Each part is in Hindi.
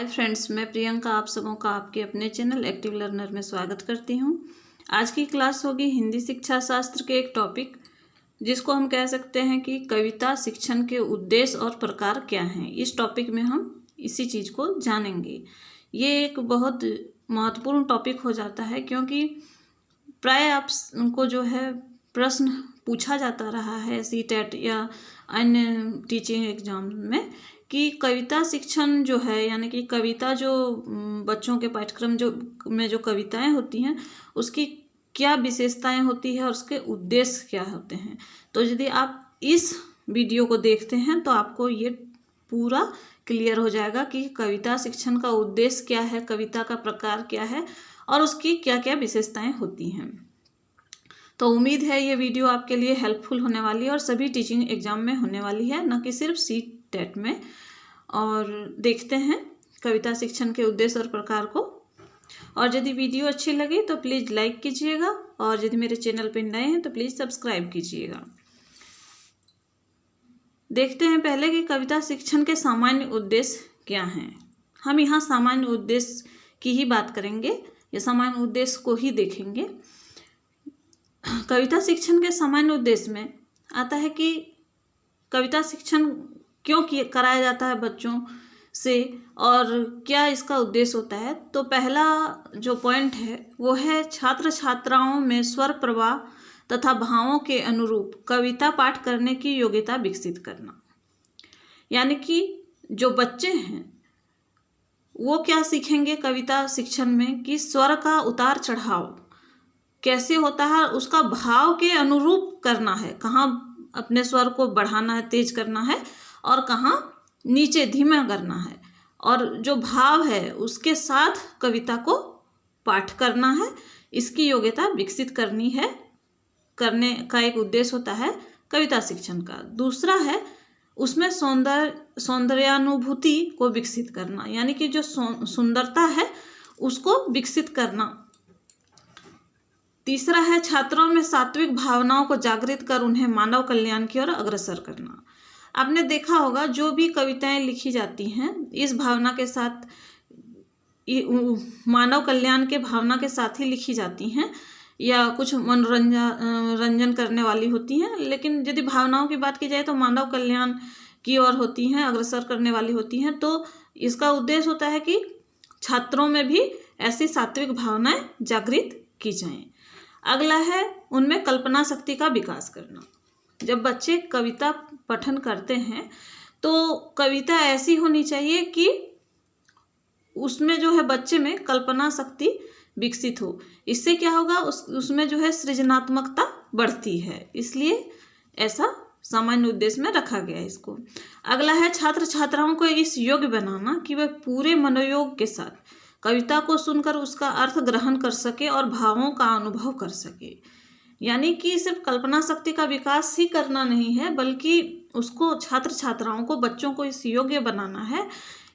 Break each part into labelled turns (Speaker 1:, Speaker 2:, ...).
Speaker 1: हाय फ्रेंड्स, मैं प्रियंका आप सबों का आपके अपने चैनल एक्टिव लर्नर में स्वागत करती हूँ। आज की क्लास होगी हिंदी शिक्षा शास्त्र के एक टॉपिक जिसको हम कह सकते हैं कि कविता शिक्षण के उद्देश्य और प्रकार क्या हैं। इस टॉपिक में हम इसी चीज़ को जानेंगे। ये एक बहुत महत्वपूर्ण टॉपिक हो जाता है क्योंकि प्राय आपको जो है प्रश्न पूछा जाता रहा है सीटेट या अन्य टीचिंग एग्जाम में कि कविता शिक्षण जो है यानी कि कविता जो बच्चों के पाठ्यक्रम जो कविताएं होती हैं उसकी क्या विशेषताएं होती है और उसके उद्देश्य क्या होते हैं। तो यदि आप इस वीडियो को देखते हैं तो आपको ये पूरा क्लियर हो जाएगा कि कविता शिक्षण का उद्देश्य क्या है, कविता का प्रकार क्या है और उसकी क्या क्या विशेषताएं होती हैं। तो उम्मीद है ये वीडियो आपके लिए हेल्पफुल होने वाली है और सभी टीचिंग एग्जाम में होने वाली है, न कि सिर्फ सीटेट में। और देखते हैं कविता शिक्षण के उद्देश्य और प्रकार को। और यदि वीडियो अच्छी लगी तो प्लीज़ लाइक कीजिएगा और यदि मेरे चैनल पर नए हैं तो प्लीज़ सब्सक्राइब कीजिएगा। देखते हैं पहले कि कविता शिक्षण के सामान्य उद्देश्य क्या हैं। हम यहाँ सामान्य उद्देश्य की ही बात करेंगे या सामान्य उद्देश्य को ही देखेंगे। कविता शिक्षण के सामान्य उद्देश्य में आता है कि कविता शिक्षण क्यों कराया जाता है बच्चों से और क्या इसका उद्देश्य होता है। तो पहला जो पॉइंट है वो है छात्र छात्राओं में स्वर प्रवाह तथा भावों के अनुरूप कविता पाठ करने की योग्यता विकसित करना। यानी कि जो बच्चे हैं वो क्या सीखेंगे कविता शिक्षण में कि स्वर का उतार चढ़ाव कैसे होता है, उसका भाव के अनुरूप करना है, कहाँ अपने स्वर को बढ़ाना है, तेज करना है और कहाँ नीचे धीमा करना है, और जो भाव है उसके साथ कविता को पाठ करना है। इसकी योग्यता विकसित करनी है, करने का एक उद्देश्य होता है कविता शिक्षण का। दूसरा है उसमें सौंदर्यानुभूति को विकसित करना, यानी कि जो सुंदरता है उसको विकसित करना। तीसरा है छात्रों में सात्विक भावनाओं को जागृत कर उन्हें मानव कल्याण की ओर अग्रसर करना। आपने देखा होगा जो भी कविताएं लिखी जाती हैं इस भावना के साथ, मानव कल्याण के भावना के साथ ही लिखी जाती हैं या कुछ मनोरंजन करने वाली होती हैं, लेकिन यदि भावनाओं की बात की जाए तो मानव कल्याण की ओर होती हैं, अग्रसर करने वाली होती हैं। तो इसका उद्देश्य होता है कि छात्रों में भी ऐसी सात्विक भावनाएं जागृत की जाएं। अगला है उनमें कल्पना शक्ति का विकास करना। जब बच्चे कविता पठन करते हैं तो कविता ऐसी होनी चाहिए कि उसमें जो है बच्चे में कल्पना शक्ति विकसित हो। इससे क्या होगा, उसमें जो है सृजनात्मकता बढ़ती है, इसलिए ऐसा सामान्य उद्देश्य में रखा गया है इसको। अगला है छात्र छात्राओं को इस योग्य बनाना कि वे पूरे मनोयोग के साथ कविता को सुनकर उसका अर्थ ग्रहण कर सके और भावों का अनुभव कर सके। यानी कि सिर्फ कल्पना शक्ति का विकास ही करना नहीं है, बल्कि उसको छात्र छात्राओं को, बच्चों को इस योग्य बनाना है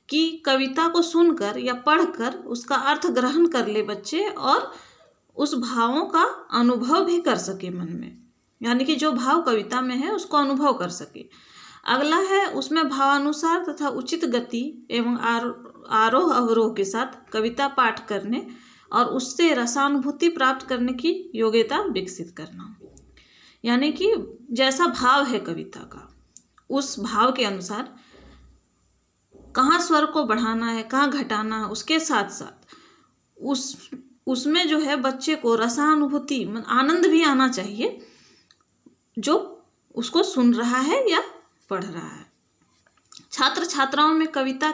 Speaker 1: कि कविता को सुनकर या पढ़कर उसका अर्थ ग्रहण कर ले बच्चे और उस भावों का अनुभव भी कर सके मन में, यानी कि जो भाव कविता में है उसको अनुभव कर सके। अगला है उसमें भावानुसार तथा उचित गति एवं आरोह अवरोह के साथ कविता पाठ करने और उससे रसानुभूति प्राप्त करने की योग्यता विकसित करना। यानी कि जैसा भाव है कविता का उस भाव के अनुसार कहाँ स्वर को बढ़ाना है, कहाँ घटाना है, उसके साथ साथ उसमें जो है बच्चे को रसानुभूति आनंद भी आना चाहिए जो उसको सुन रहा है या पढ़ रहा है। छात्र छात्राओं में कविता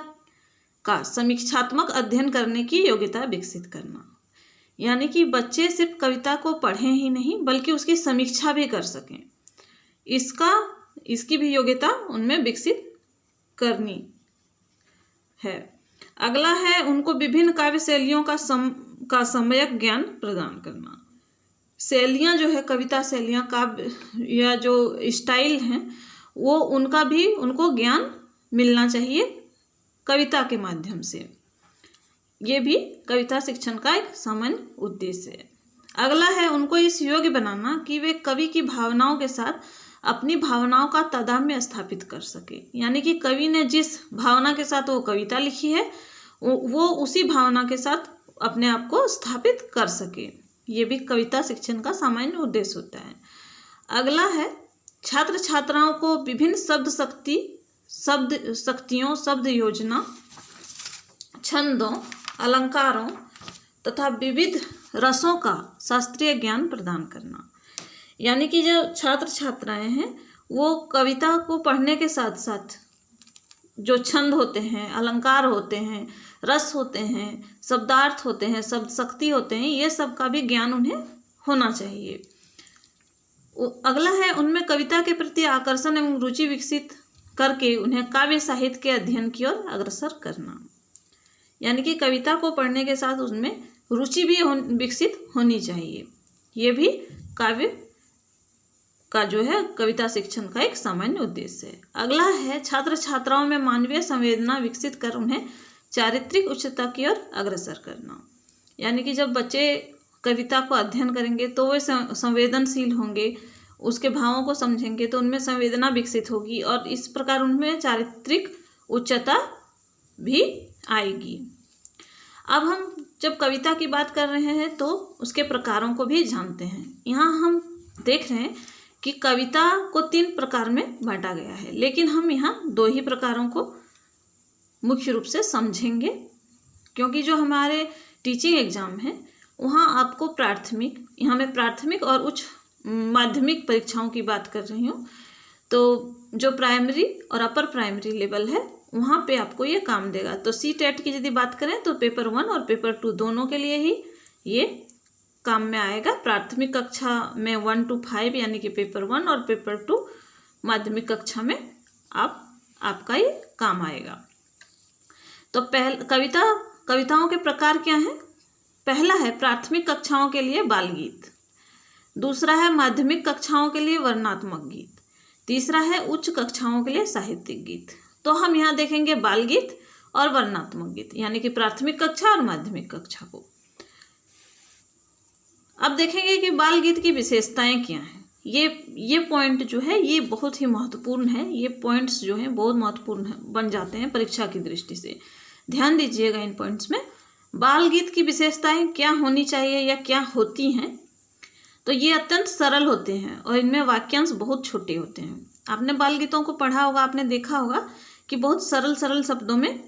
Speaker 1: का समीक्षात्मक अध्ययन करने की योग्यता विकसित करना। यानी कि बच्चे सिर्फ कविता को पढ़ें ही नहीं बल्कि उसकी समीक्षा भी कर सकें, इसकी भी योग्यता उनमें विकसित करनी है। अगला है उनको विभिन्न काव्य शैलियों का सम्यक ज्ञान प्रदान करना। शैलियाँ जो है कविता शैलियाँ, काव्य या जो स्टाइल हैं वो उनका भी उनको ज्ञान मिलना चाहिए कविता के माध्यम से। ये भी कविता शिक्षण का एक सामान्य उद्देश्य है। अगला है उनको इस योग्य बनाना कि वे कवि की भावनाओं के साथ अपनी भावनाओं का तादात्म्य स्थापित कर सके। यानी कि कवि ने जिस भावना के साथ वो कविता लिखी है वो उसी भावना के साथ अपने आप को स्थापित कर सके। ये भी कविता शिक्षण का सामान्य उद्देश्य होता है। अगला है छात्र छात्राओं को विभिन्न शक्तियों, शब्द योजना, छंदों, अलंकारों तथा विविध रसों का शास्त्रीय ज्ञान प्रदान करना। यानी कि जो छात्र छात्राएं हैं वो कविता को पढ़ने के साथ साथ जो छंद होते हैं, अलंकार होते हैं, रस होते हैं, शब्दार्थ होते हैं, शब्द शक्ति होते हैं, ये सब का भी ज्ञान उन्हें होना चाहिए। अगला है उनमें कविता के प्रति आकर्षण एवं रुचि विकसित करके उन्हें काव्य साहित्य के अध्ययन की ओर अग्रसर करना। यानी कि कविता को पढ़ने के साथ उसमें रुचि भी विकसित होनी चाहिए। ये भी काव्य का जो है कविता शिक्षण का एक सामान्य उद्देश्य है। अगला है छात्र छात्राओं में मानवीय संवेदना विकसित कर उन्हें चारित्रिक उच्चता की ओर अग्रसर करना। यानी कि जब बच्चे कविता को अध्ययन करेंगे तो वे संवेदनशील होंगे, उसके भावों को समझेंगे तो उनमें संवेदना विकसित होगी और इस प्रकार उनमें चारित्रिक उच्चता भी आएगी। अब हम जब कविता की बात कर रहे हैं तो उसके प्रकारों को भी जानते हैं। यहाँ हम देख रहे हैं कि कविता को 3 प्रकार में बांटा गया है, लेकिन हम यहाँ 2 ही प्रकारों को मुख्य रूप से समझेंगे, क्योंकि जो हमारे टीचिंग एग्जाम है वहाँ आपको यहाँ मैं प्राथमिक और उच्च माध्यमिक परीक्षाओं की बात कर रही हूँ। तो जो प्राइमरी और अपर प्राइमरी लेवल है वहाँ पे आपको ये काम देगा। तो CTET की यदि बात करें तो पेपर 1 और पेपर 2 दोनों के लिए ही ये काम में आएगा। प्राथमिक कक्षा में 1 to 5 यानी कि पेपर 1 और पेपर 2 माध्यमिक कक्षा में आपका ये काम आएगा। तो कविताओं के प्रकार क्या हैं? पहला है प्राथमिक कक्षाओं के लिए बाल गीत, दूसरा है माध्यमिक कक्षाओं के लिए वर्णनात्मक गीत, तीसरा है उच्च कक्षाओं के लिए साहित्यिक गीत। तो हम यहाँ देखेंगे बाल गीत और वर्णनात्मक गीत, यानी कि प्राथमिक कक्षा और माध्यमिक कक्षा को। अब देखेंगे कि बाल गीत की विशेषताएं क्या हैं। ये पॉइंट जो है ये बहुत ही महत्वपूर्ण है। ये पॉइंट्स जो हैं बहुत महत्वपूर्ण बन जाते हैं परीक्षा की दृष्टि से। ध्यान दीजिएगा इन पॉइंट्स में। बाल गीत की विशेषताएं क्या होनी चाहिए या क्या होती हैं? तो ये अत्यंत सरल होते हैं और इनमें वाक्यांश बहुत छोटे होते हैं। आपने बाल गीतों को पढ़ा होगा, आपने देखा होगा कि बहुत सरल शब्दों में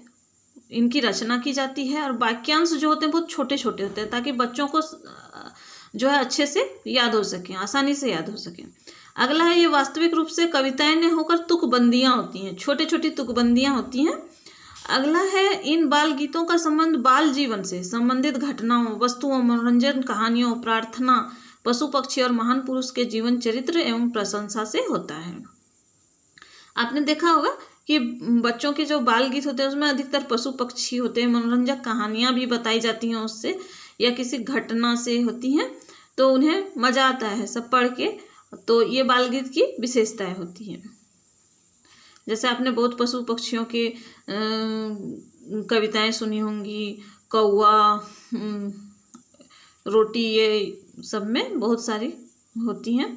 Speaker 1: इनकी रचना की जाती है और वाक्यांश जो होते हैं बहुत छोटे छोटे होते हैं, ताकि बच्चों को जो है अच्छे से याद हो सके, आसानी से याद हो सके। अगला है ये वास्तविक रूप से कविताएं न होकर तुकबंदियाँ होती हैं, छोटी छोटी तुकबंदियाँ होती हैं। अगला है इन बाल गीतों का संबंध बाल जीवन से संबंधित घटनाओं, वस्तुओं, मनोरंजन, कहानियों, प्रार्थना, पशु पक्षी और महान पुरुष के जीवन चरित्र एवं प्रशंसा से होता है। आपने देखा होगा कि बच्चों के जो बाल गीत होते हैं उसमें अधिकतर पशु पक्षी होते हैं, मनोरंजक कहानियाँ भी बताई जाती हैं उससे या किसी घटना से होती हैं, तो उन्हें मज़ा आता है सब पढ़ के। तो ये बाल गीत की विशेषताएं होती हैं। जैसे आपने बहुत पशु पक्षियों के कविताएं सुनी होंगी, कौवा, रोटी, ये सब में बहुत सारी होती हैं।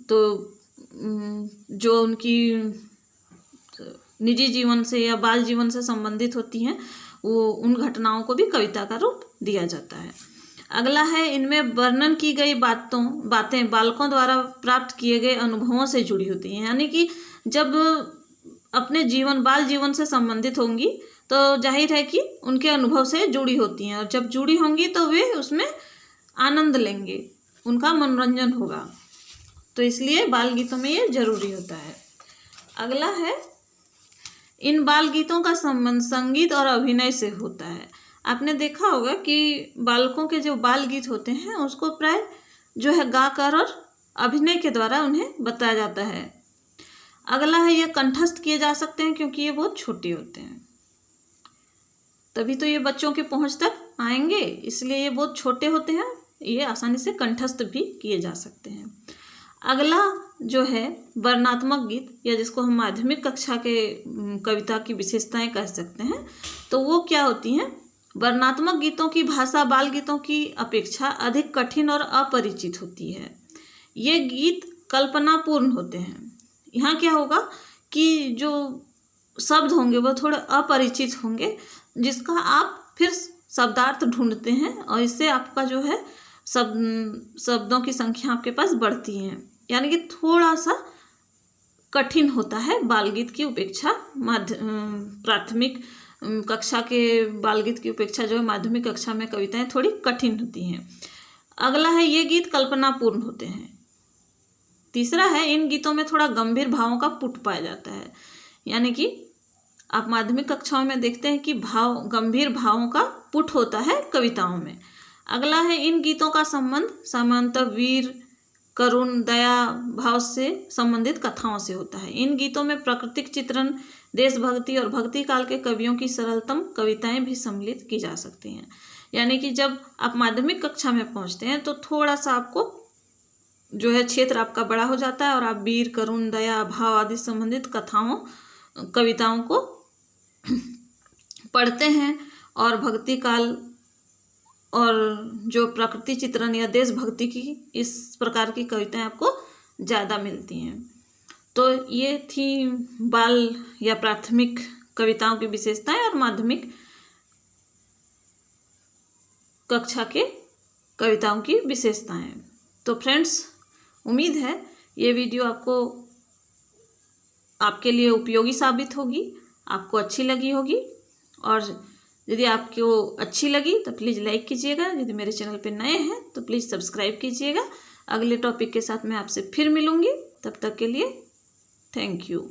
Speaker 1: तो जो उनकी निजी जीवन से या बाल जीवन से संबंधित होती हैं वो उन घटनाओं को भी कविता का रूप दिया जाता है। अगला है इनमें वर्णन की गई बातें बालकों द्वारा प्राप्त किए गए अनुभवों से जुड़ी होती हैं। यानी कि जब अपने बाल जीवन से संबंधित होंगी तो जाहिर है कि उनके अनुभव से जुड़ी होती हैं और जब जुड़ी होंगी तो वे उसमें आनंद लेंगे, उनका मनोरंजन होगा। तो इसलिए बाल गीतों में ये जरूरी होता है। अगला है इन बाल गीतों का संबंध संगीत और अभिनय से होता है। आपने देखा होगा कि बालकों के जो बाल गीत होते हैं उसको प्राय जो है गाकर और अभिनय के द्वारा उन्हें बताया जाता है। अगला है ये कंठस्थ किए जा सकते हैं क्योंकि ये बहुत छोटे होते हैं, तभी तो ये बच्चों के पहुंच तक आएंगे, इसलिए ये बहुत छोटे होते हैं, ये आसानी से कंठस्थ भी किए जा सकते हैं। अगला जो है वर्णनात्मक गीत या जिसको हम माध्यमिक कक्षा के कविता की विशेषताएं कह सकते हैं, तो वो क्या होती हैं? वर्णनात्मक गीतों की भाषा बाल गीतों की अपेक्षा अधिक कठिन और अपरिचित होती है। ये गीत कल्पनापूर्ण होते हैं। यहाँ क्या होगा कि जो शब्द होंगे वो थोड़े अपरिचित होंगे, जिसका आप फिर शब्दार्थ ढूंढते हैं और इससे आपका जो है शब्दों की संख्या आपके पास बढ़ती है। यानी कि थोड़ा सा कठिन होता है बाल गीत की उपेक्षा प्राथमिक कक्षा के बाल गीत की उपेक्षा जो है माध्यमिक कक्षा में कविताएं थोड़ी कठिन होती हैं। अगला है ये गीत कल्पनापूर्ण होते हैं। तीसरा है इन गीतों में थोड़ा गंभीर भावों का पुट पाया जाता है। यानी कि आप माध्यमिक कक्षाओं में देखते हैं कि गंभीर भावों का पुट होता है कविताओं में। अगला है इन गीतों का संबंध सामान्यतः वीर करुण दया भाव से संबंधित कथाओं से होता है। इन गीतों में प्राकृतिक चित्रण देशभक्ति और भक्ति काल के कवियों की सरलतम कविताएं भी सम्मिलित की जा सकती हैं। यानी कि जब आप माध्यमिक कक्षा में पहुंचते हैं तो थोड़ा सा आपको जो है क्षेत्र आपका बड़ा हो जाता है और आप वीर करुण दया भाव आदि संबंधित कविताओं को पढ़ते हैं और भक्ति काल और जो प्रकृति चित्रण या देशभक्ति की इस प्रकार की कविताएं आपको ज़्यादा मिलती हैं। तो ये थी बाल या प्राथमिक कविताओं की विशेषताएं और माध्यमिक कक्षा के कविताओं की विशेषताएं। तो फ्रेंड्स, उम्मीद है ये वीडियो आपके लिए उपयोगी साबित होगी, आपको अच्छी लगी होगी। और यदि आपको अच्छी लगी तो प्लीज़ लाइक कीजिएगा। यदि मेरे चैनल पे नए हैं तो प्लीज़ सब्सक्राइब कीजिएगा। अगले टॉपिक के साथ मैं आपसे फिर मिलूँगी। तब तक के लिए थैंक यू।